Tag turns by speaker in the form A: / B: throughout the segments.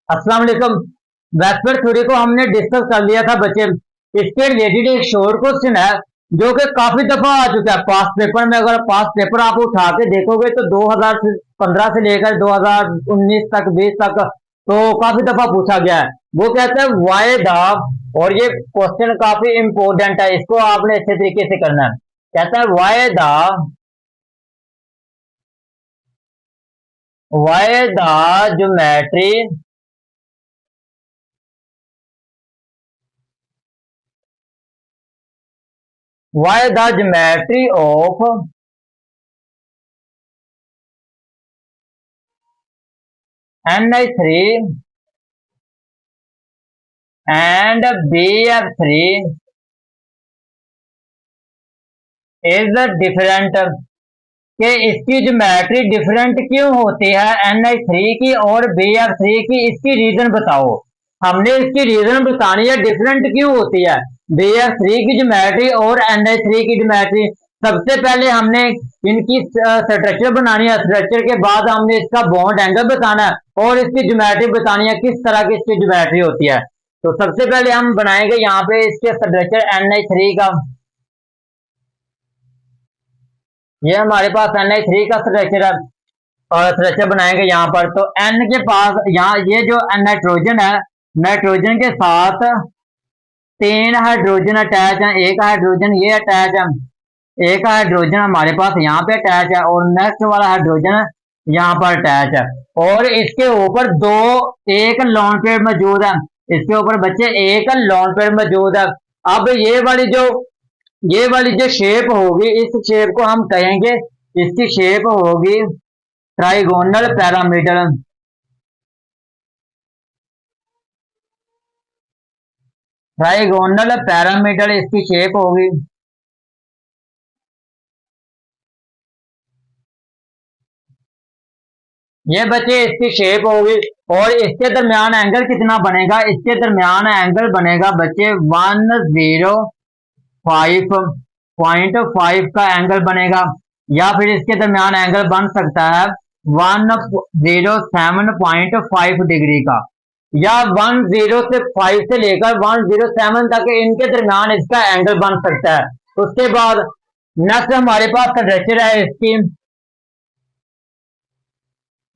A: अस्सलाम वालेकुम। VSEPR theory को हमने डिस्कस कर लिया था बच्चे। इसके रिलेटेड एक शॉर्ट क्वेश्चन है जो कि काफी दफा आ चुका है पास्ट पेपर में। अगर पास्ट पेपर आप उठा के देखोगे तो 2015 से लेकर 2019 तक 20 तक तो काफी दफा पूछा गया है। वो कहता है वाई द, और ये क्वेश्चन काफी इंपॉर्टेंट है, इसको आपने अच्छे तरीके से करना है। कहता है why the geometry why the geometry of Ni3 and Bf3 is different, कि इसकी ज्योमेट्री डिफरेंट क्यों होती है Ni3 की और Bf3 की, इसकी रीजन बताओ। हमने इसकी रीजन बतानी है डिफरेंट क्यों होती है Bf3 की ज्योमेट्री और Ni3 की ज्योमेट्री। सबसे पहले हमने इनकी स्ट्रक्चर बनानी है, स्ट्रक्चर के बाद हमने इसका बॉन्ड एंगल बताना है और इसकी ज्योमेट्री बतानी है किस तरह की इसकी ज्योमेट्री होती है। तो सबसे पहले हम बनाएंगे यहाँ पे इसके स्ट्रक्चर Ni3 का। ये हमारे पास Ni3 का स्ट्रक्चर है और स्ट्रक्चर बनाएंगे यहाँ पर। तो N के पास यहाँ ये जो नाइट्रोजन है, नाइट्रोजन के साथ 3 हाइड्रोजन अटैच है, एक हाइड्रोजन ये अटैच है, एक हाइड्रोजन हमारे पास यहाँ पे अटैच है और नेक्स्ट वाला हाइड्रोजन यहाँ पर अटैच है। और इसके ऊपर एक लॉन पेयर मौजूद है, इसके ऊपर बच्चे एक लॉन पेयर मौजूद है। अब ये वाली जो शेप होगी, इस शेप को हम कहेंगे, इसकी शेप होगी ट्राइगोनल पैरामीटर। ट्राइगोनल पैरामीटर इसकी शेप होगी। ये बच्चे इसकी शेप होगी और इसके दरमियान एंगल कितना बनेगा? इसके दरमियान एंगल बनेगा बच्चे 105.5 का एंगल बनेगा, या फिर इसके दरमियान एंगल बन सकता है 107.5 डिग्री का, या 105 से लेकर 107 तक इनके दरमियान इसका एंगल बन सकता है। उसके बाद नेक्स्ट हमारे पास स्ट्रक्चर है इसकी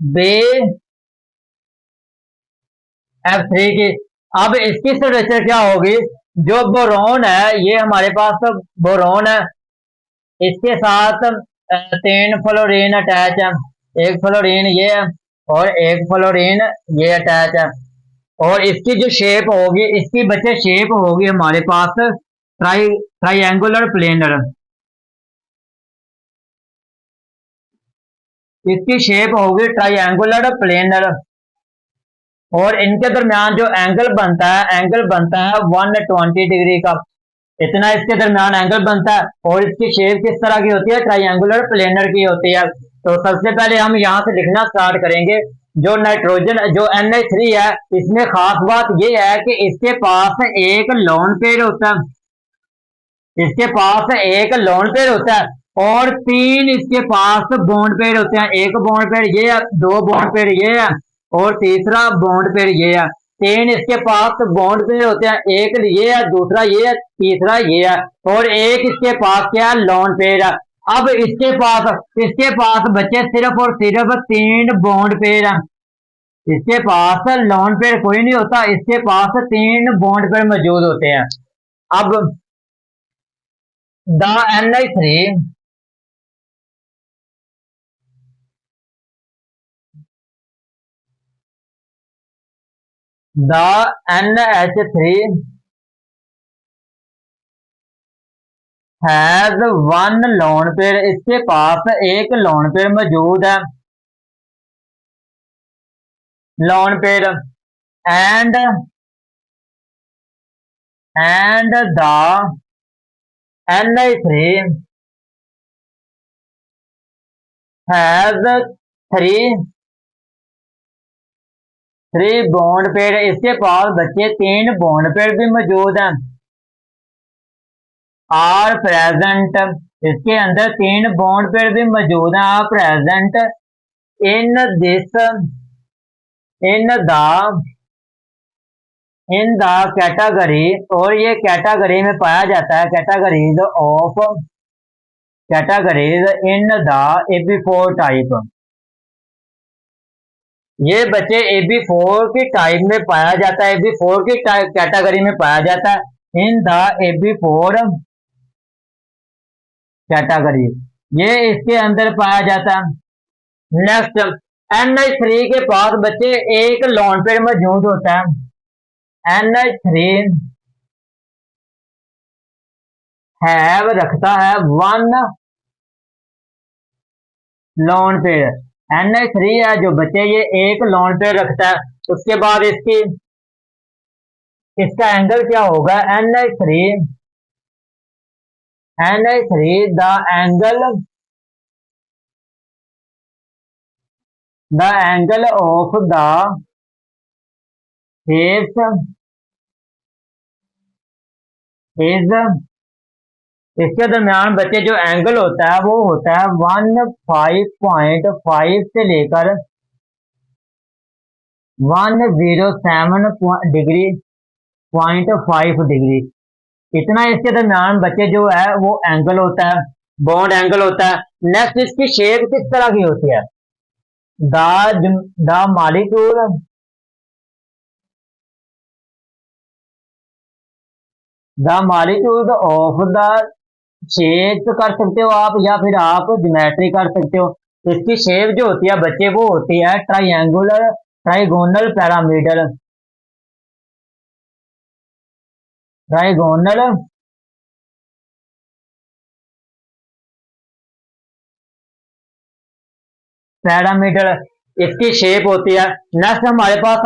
A: Bf3 की। अब इसकी स्ट्रक्चर क्या होगी? जो बोरोन है, ये हमारे पास बोरोन है, इसके साथ 3 फ्लोरीन अटैच है, एक फ्लोरीन ये है और एक फ्लोरीन ये अटैच है। और इसकी जो शेप होगी, इसकी बच्चे शेप होगी हमारे पास ट्राइएंगुलर प्लेनर। इसकी शेप होगी ट्राइएंगुलर प्लेनर और इनके दरमियान जो एंगल बनता है 120 डिग्री का, इतना इसके दरमियान एंगल बनता है। और इसकी शेप किस तरह की होती है? ट्राइएंगुलर प्लेनर की होती है। तो सबसे पहले हम यहाँ से लिखना स्टार्ट करेंगे। जो नाइट्रोजन जो Ni3 है, इसमें खास बात यह है कि इसके पास एक लोन पेयर होता है, इसके पास एक लोन पेयर होता है और 3 इसके पास बॉन्ड पेयर होते हैं। एक बॉन्ड पेयर ये है, 2 बॉन्ड पेयर ये है और तीसरा बॉन्ड पेयर ये है। 3 इसके पास बॉन्ड पेयर होते हैं, एक ये है, दूसरा ये है, तीसरा ये है और एक इसके पास क्या है? लोन पेयर है। अब इसके पास बच्चे सिर्फ और सिर्फ 3 बॉन्ड पेयर है, इसके पास लोन पेयर कोई नहीं होता, इसके पास 3 बॉन्ड पेयर मौजूद होते हैं। अब the Ni3 has 1 lone pair, इसके पास एक लोन पेयर मौजूद है, lone pair. And the Ni3 has 3 bond pair, इसके पास बच्चे 3 बॉन्ड पेयर भी मौजूद हैं। आर प्रेजेंट, इसके अंदर 3 बॉन्ड पेयर भी मौजूद हैं, are present in the in the category, और ये कैटेगरी में पाया जाता है, categories of, categories in the AB4 type. ये बच्चे AB4 की टाइप में पाया जाता है, AB4 की कैटेगरी में पाया जाता है, इन द AB4 कैटेगरी, ये इसके अंदर पाया जाता है। नेक्स्ट, NH3 के पास बच्चे एक लोन पेयर मौजूद होता है। NH3 हैव रखता है वन लोन पेयर, NH3 है जो बच्चे ये एक लोन पेयर रखता है। उसके बाद इसका एंगल क्या होगा, NH3 the angle of the face is, इसके दरमियान बच्चे जो एंगल होता है वो होता है 15.5 से लेकर 107 डिग्री, 0.5 डिग्री, इतना इसके दरमियान बच्चे जो है वो एंगल होता है, बॉन्ड एंगल होता है। नेक्स्ट, इसकी शेप किस तरह की होती है, the molecule, the molecule of the, shape कर सकते हो आप या फिर आप ज्योमेट्री कर सकते हो। इसकी शेप जो होती है बच्चे वो होती है triangular, trigonal pyramidal, trigonal parameter, इसकी शेप होती है। नेक्स्ट हमारे पास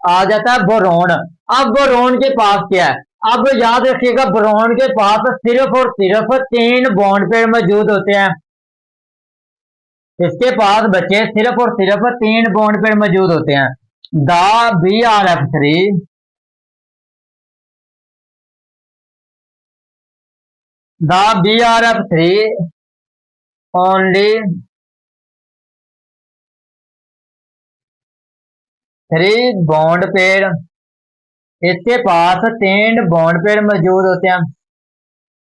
A: आ जाता है बोरोन। अब बोरोन के पास क्या है, अब याद रखिएगा बोरोन के पास सिर्फ और सिर्फ 3 बॉन्ड पेयर मौजूद होते हैं। इसके पास बच्चे सिर्फ और सिर्फ 3 बॉन्ड पेयर मौजूद होते हैं। The BRF3, the BRF3 only 3 bond pair, इसके पास 3 बॉन्ड पेयर मौजूद होते हैं।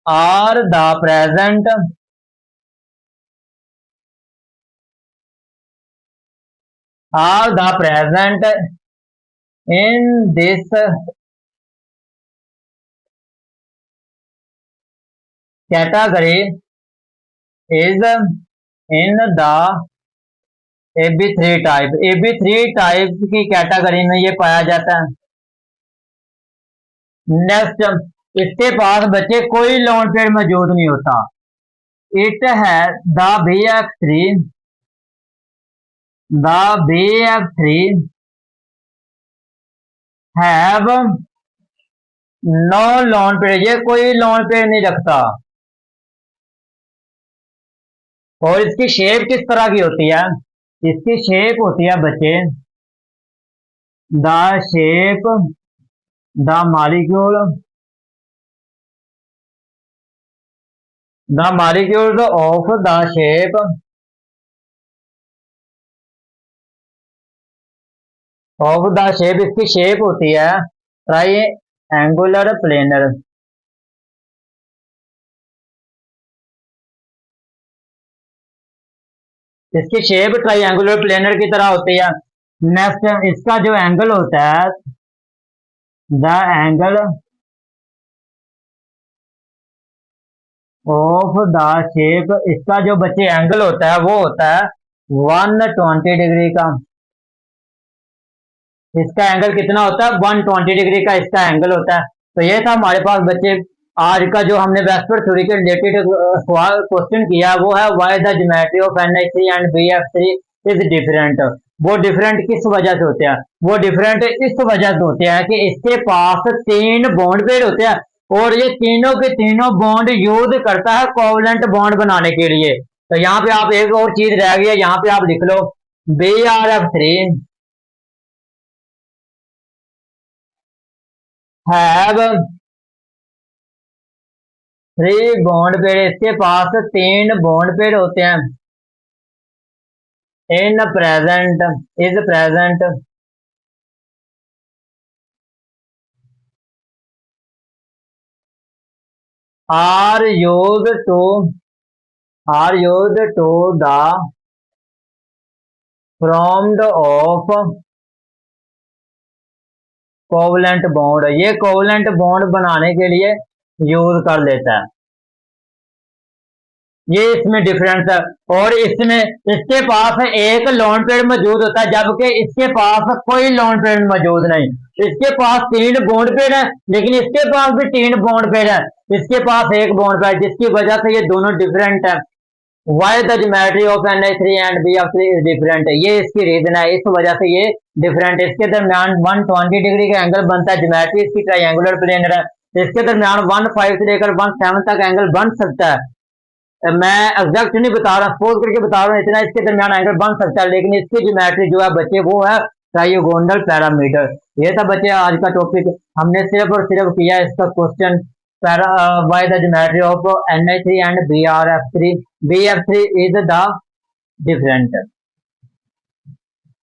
A: Are the present, are the present in this category is in the AB3 type, AB3 type की कैटेगरी में ये पाया जाता है। नेक्स्ट, इसके पास बच्चे कोई लोन पेयर मौजूद नहीं होता। इट है the BF3, the BF3 have no lone pair, ये कोई लोन पेयर नहीं रखता। और इसकी शेप किस तरह की होती है, इसकी शेप होती है बच्चे the shape, the molecule, the molecule of the shape of the shape, इसकी शेप होती है ट्राइएंगुलर प्लेनर। इसकी शेप ट्राइएंगुलर प्लेनर की तरह होती है। नेक्स्ट, इसका जो एंगल होता है the angle of the shape, इसका जो बच्चे एंगल होता है वो होता है 120 डिग्री का। इसका एंगल कितना होता है, 120 डिग्री का इसका एंगल होता है। तो ये था हमारे पास बच्चे आज का जो हमने वेस्पर थ्योरी के रिलेटेड सवाल क्वेश्चन किया, वो है why the geometry of NH3 and BF3 is different. वो डिफरेंट किस वजह से होते हैं, वो डिफरेंट इस वजह से होते हैं कि इसके पास 3 बॉन्ड पेयर होते हैं और ये तीनों के तीनों बॉन्ड यूज करता है कोवलेंट बॉन्ड बनाने के लिए। तो यहाँ पे आप एक और चीज रह गई है, यहाँ पे आप लिख लो BRF3 हैव 3 बॉन्ड पेयर, इसके पास 3 बॉन्ड पेयर होते हैं। In present, is present are used to the formed of covalent bond. ये कोवलेंट बॉन्ड बनाने के लिए यूज कर लेता है। ये इसमें डिफरेंस है। और इसमें इसके पास एक लोन पीरियड मौजूद होता है, जबकि इसके पास कोई लोन पीरियड मौजूद नहीं। इसके पास 3 बॉन्ड पेड है, लेकिन इसके पास भी 3 बॉन्ड पेड है, इसके पास एक बॉन्ड पेड, जिसकी वजह से ये दोनों डिफरेंट है। Why the geometry of NH3 and BF3 is different, ये इसकी रीजन है, इस वजह से ये डिफरेंट। इसके दरमियान 120 डिग्री का एंगल बनता है, ज्योमेट्री इसकी ट्रायंगुलर प्लेन है। इसके दरमियान 1.5 से लेकर 1.7 तक एंगल बन सकता है। मैं एग्जैक्ट नहीं बता रहा, सपोज करके बता रहा हूँ, इतना इसके दरमियान एंगल बन सकता है, लेकिन इसकी ज्योमेट्री जो है बच्चे वो है ट्रायगोनल पैरामीटर। ये था बच्चे आज का टॉपिक, हमने सिर्फ और सिर्फ किया इसका question why the geometry of NH3 and BF3 is the different.